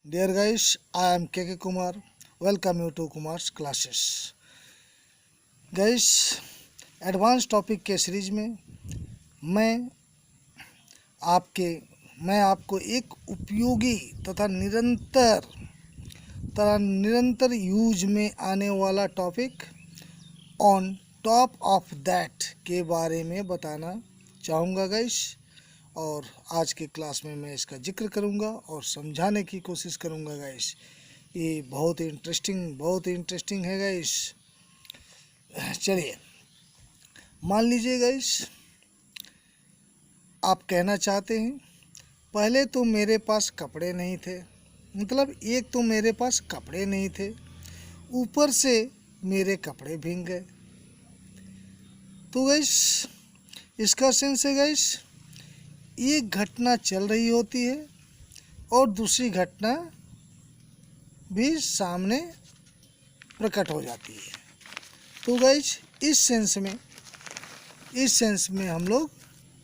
Dear guys, I am KK Kumar. Welcome you to Kumar's classes. Guys, advance topic के series में मैं आपके मैं आपको एक उपयोगी तथा निरंतर यूज में आने वाला topic on top of that के बारे में बताना चाहूँगा गाइस। और आज के क्लास में मैं इसका जिक्र करूँगा और समझाने की कोशिश करूँगा गाइस। ये बहुत ही इंटरेस्टिंग है गाइस। चलिए, मान लीजिए गाइस, आप कहना चाहते हैं पहले तो मेरे पास कपड़े नहीं थे, मतलब एक तो मेरे पास कपड़े नहीं थे, ऊपर से मेरे कपड़े भीग गए। तो गाइस इसका सेंस है गाइस, एक घटना चल रही होती है और दूसरी घटना भी सामने प्रकट हो जाती है। तो गाइस इस सेंस में हम लोग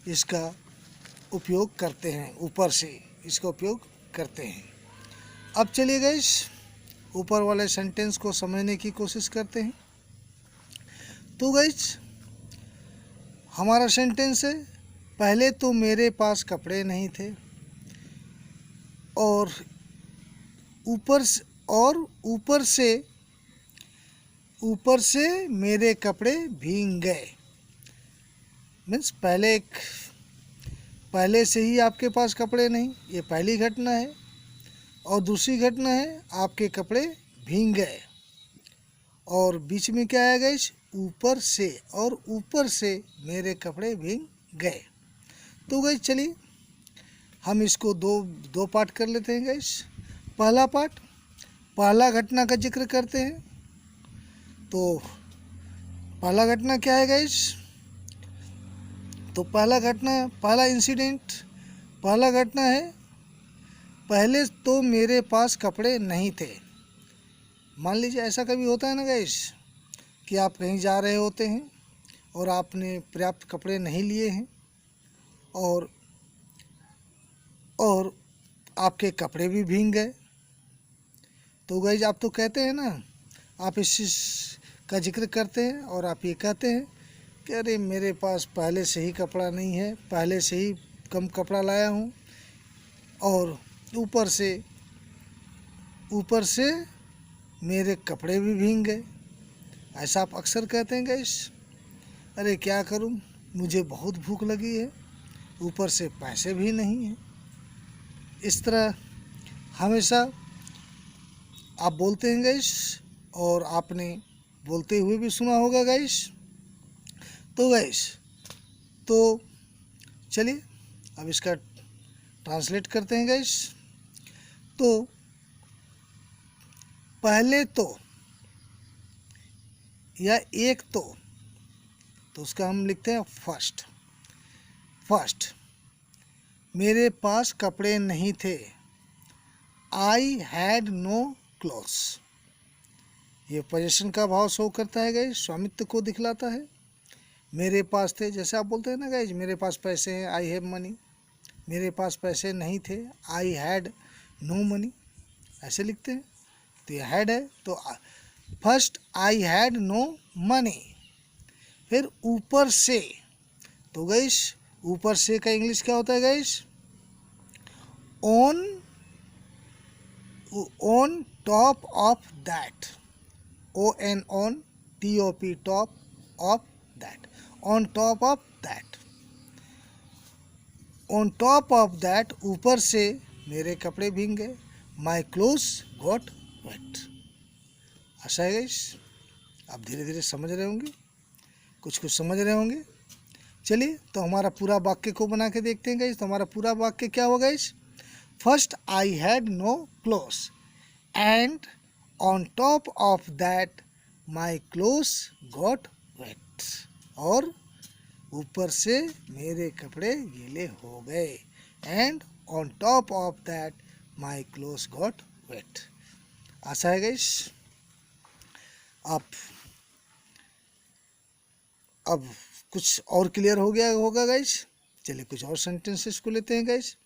इसका उपयोग करते हैं, ऊपर से इसका उपयोग करते हैं। अब चलिए गाइस ऊपर वाले सेंटेंस को समझने की कोशिश करते हैं। तो गाइस हमारा सेंटेंस है पहले तो मेरे पास कपड़े नहीं थे और ऊपर से मेरे कपड़े भीग गए। मीन्स पहले से ही आपके पास कपड़े नहीं, ये पहली घटना है। और दूसरी घटना है आपके कपड़े भीग गए। और बीच में क्या है गाइस, ऊपर से मेरे कपड़े भीग गए। तो गाइस चलिए हम इसको दो पार्ट कर लेते हैं गाइस। पहला पार्ट, पहला घटना का जिक्र करते हैं। तो पहला घटना क्या है गाइस, तो पहला घटना है पहले तो मेरे पास कपड़े नहीं थे। मान लीजिए ऐसा कभी होता है ना गाइस कि आप कहीं जा रहे होते हैं और आपने पर्याप्त कपड़े नहीं लिए हैं और आपके कपड़े भी भीग गए। तो गाइस आप तो कहते हैं ना, आप इस चीज़ का जिक्र करते हैं और आप ये कहते हैं कि अरे मेरे पास पहले से ही कपड़ा नहीं है, पहले से ही कम कपड़ा लाया हूँ और ऊपर से मेरे कपड़े भी भीग गए। ऐसा आप अक्सर कहते हैं गाइस। अरे क्या करूँ, मुझे बहुत भूख लगी है, ऊपर से पैसे भी नहीं हैं। इस तरह हमेशा आप बोलते हैं गाइस और आपने बोलते हुए भी सुना होगा गाइस। तो चलिए अब इसका ट्रांसलेट करते हैं गाइस। तो पहले तो या एक तो उसका हम लिखते हैं फर्स्ट। मेरे पास कपड़े नहीं थे, आई हैड नो क्लोथ्स। ये पोजीशन का भाव शो करता है गाइस, स्वामित्व को दिखलाता है। मेरे पास थे, जैसे आप बोलते हैं ना गाइस, मेरे पास पैसे हैं, आई हैव मनी। मेरे पास पैसे नहीं थे, आई हैड नो मनी, ऐसे लिखते हैं। तो ये हैड है, तो first I had no money. फिर ऊपर से, तो गाइस ऊपर से का इंग्लिश क्या होता है guys, on top of that, on TOP, top of that, on top of that ऊपर से मेरे कपड़े भीग गए। My clothes got wet. आशा है गाइस आप धीरे धीरे समझ रहे होंगे, कुछ समझ रहे होंगे। चलिए तो हमारा पूरा वाक्य को बना के देखते हैं गाइस। तो हमारा पूरा वाक्य क्या होगा guys, first I had no clothes and on top of that my clothes got wet. और ऊपर से मेरे कपड़े गीले हो गए। And on top of that my clothes got wet. आशा है गाइस आप अब कुछ और क्लियर हो गया होगा गाइस। चलिए कुछ और सेंटेंसेस को लेते हैं गाइस।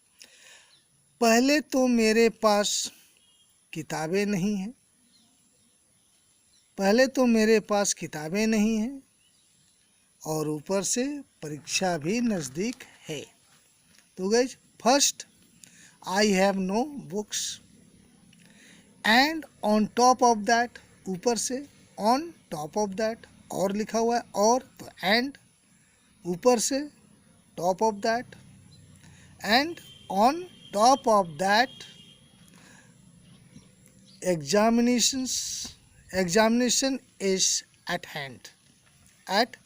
पहले तो मेरे पास किताबें नहीं हैं। पहले तो मेरे पास किताबें नहीं हैं और ऊपर से परीक्षा भी नज़दीक है। तो guys first I have no books and on top of that, ऊपर से ऑन टॉप ऑफ दैट और लिखा हुआ है और, तो एंड ऊपर से top of that and on top of that examination is eight hand. Eight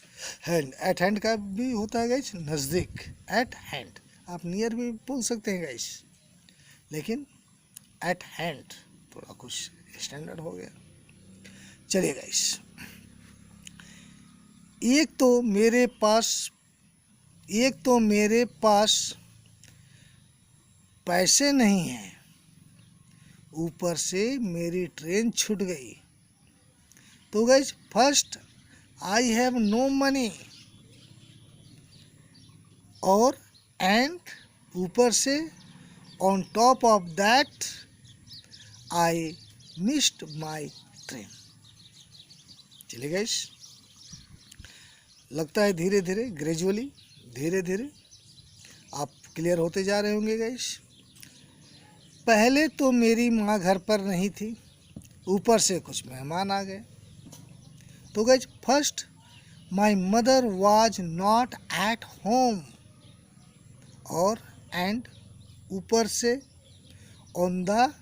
hand का भी होता है गाइस नज़दीक, एट हैंड। आप नियर भी बोल सकते हैं गाइस, लेकिन एट हैंड थोड़ा कुछ स्टैंडर्ड हो गया। चलिए गाइस, एक तो मेरे पास पैसे नहीं हैं, ऊपर से मेरी ट्रेन छूट गई। तो guys first I have no money और एंड ऊपर से on top of that I missed my train. चलिए गाइस, लगता है धीरे धीरे ग्रेजुअली धीरे धीरे आप क्लियर होते जा रहे होंगे गाइस। पहले तो मेरी माँ घर पर नहीं थी, ऊपर से कुछ मेहमान आ गए। तो guys first my mother was not at home और एंड ऊपर से on the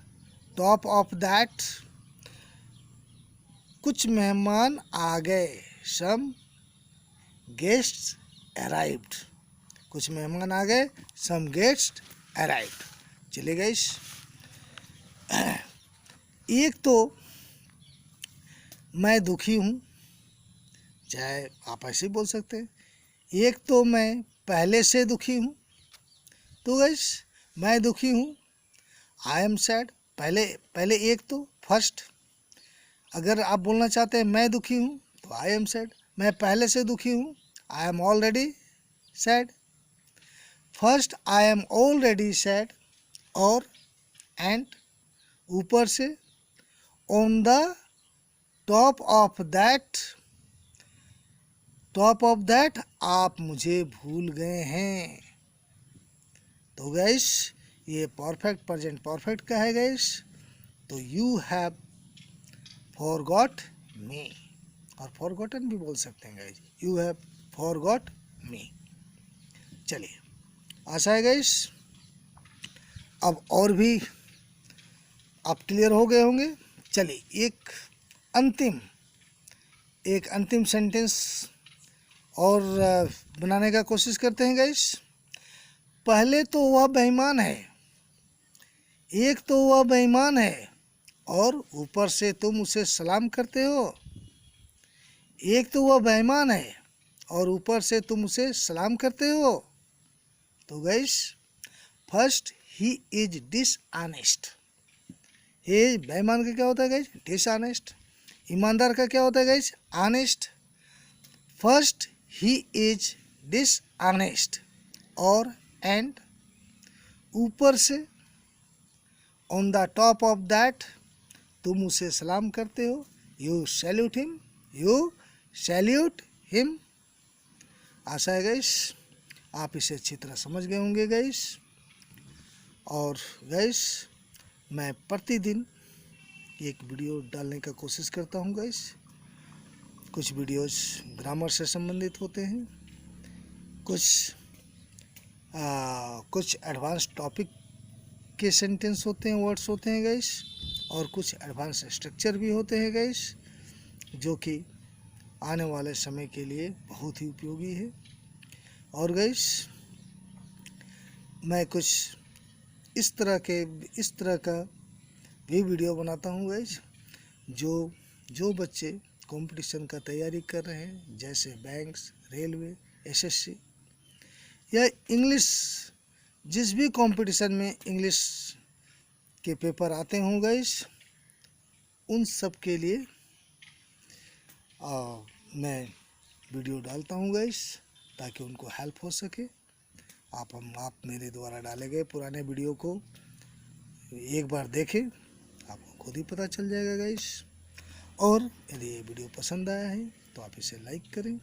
top of that कुछ मेहमान आ गए, सम गेस्ट्स अराइव्ड, कुछ मेहमान आ गए, सम गेस्ट्स अराइव्ड। चले गाइस, एक तो मैं दुखी हूँ, चाहे आप ऐसे बोल सकते हैं, एक तो मैं पहले से दुखी हूँ। तो गाइस मैं दुखी हूँ, आई एम सैड। पहले एक तो फर्स्ट, अगर आप बोलना चाहते हैं मैं दुखी हूँ तो आई एम सैड, मैं पहले से दुखी हूँ, I am already sad. First I am already sad और एंड ऊपर से on the top of that आप मुझे भूल गए हैं। तो गैस ये परफेक्ट प्रेजेंट परफेक्ट का है गैस। तो यू हैव फॉरगॉट मी, और फॉरगॉटन भी बोल सकते हैं गैस, यू हैव फॉरगॉट मी। चलिए, आशा है गैस अब और भी आप क्लियर हो गए होंगे। चलिए एक अंतिम सेंटेंस और बनाने का कोशिश करते हैं गैस। पहले तो वह बेईमान है, एक तो वह बेईमान है और ऊपर से तुम उसे सलाम करते हो। एक तो वह बेईमान है और ऊपर से तुम उसे सलाम करते हो। तो gas first he is dishonest. ये बेईमान का क्या होता है गैस? डिसऑनेस्ट। ईमानदार का क्या होता है gas? Honest. First he is dishonest और एंड ऊपर से on the top of that तुम उसे सलाम करते हो, यू सैल्यूट हिम। आशा है गैस आप इसे अच्छी तरह समझ गए होंगे गैस। और गैस मैं प्रतिदिन एक वीडियो डालने का कोशिश करता हूँ गैस। कुछ वीडियोस ग्रामर से संबंधित होते हैं, कुछ एडवांस टॉपिक के सेंटेंस होते हैं, वर्ड्स होते हैं गैस, और कुछ एडवांस स्ट्रक्चर भी होते हैं गैस, जो कि आने वाले समय के लिए बहुत ही उपयोगी है। और गैस मैं कुछ इस तरह का भी वीडियो बनाता हूँ गैस, जो बच्चे कंपटीशन का तैयारी कर रहे हैं, जैसे बैंक्स, रेलवे, एसएससी या इंग्लिश, जिस भी कंपटीशन में इंग्लिश के पेपर आते हों गैस, उन सब के लिए मैं वीडियो डालता हूँ गैस, ताकि उनको हेल्प हो सके। आप मेरे द्वारा डाले गए पुराने वीडियो को एक बार देखें, आपको खुद ही पता चल जाएगा गाइस। और यदि ये वीडियो पसंद आया है तो आप इसे लाइक करें,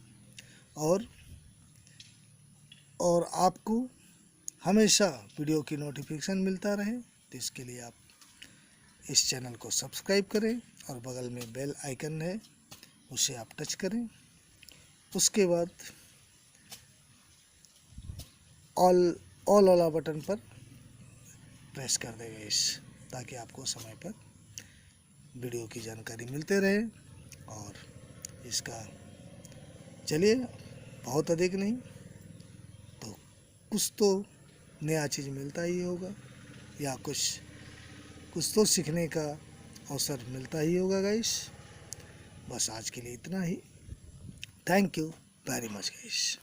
और आपको हमेशा वीडियो की नोटिफिकेशन मिलता रहे तो इसके लिए आप इस चैनल को सब्सक्राइब करें और बगल में बेल आइकन है उसे आप टच करें। उसके बाद ऑल वाला बटन पर प्रेस कर देगा ताकि आपको समय पर वीडियो की जानकारी मिलते रहे। और इसका चलिए बहुत अधिक नहीं तो कुछ तो नया चीज़ मिलता ही होगा, या कुछ तो सीखने का अवसर मिलता ही होगा गाइस। बस आज के लिए इतना ही। Thank you very much guys.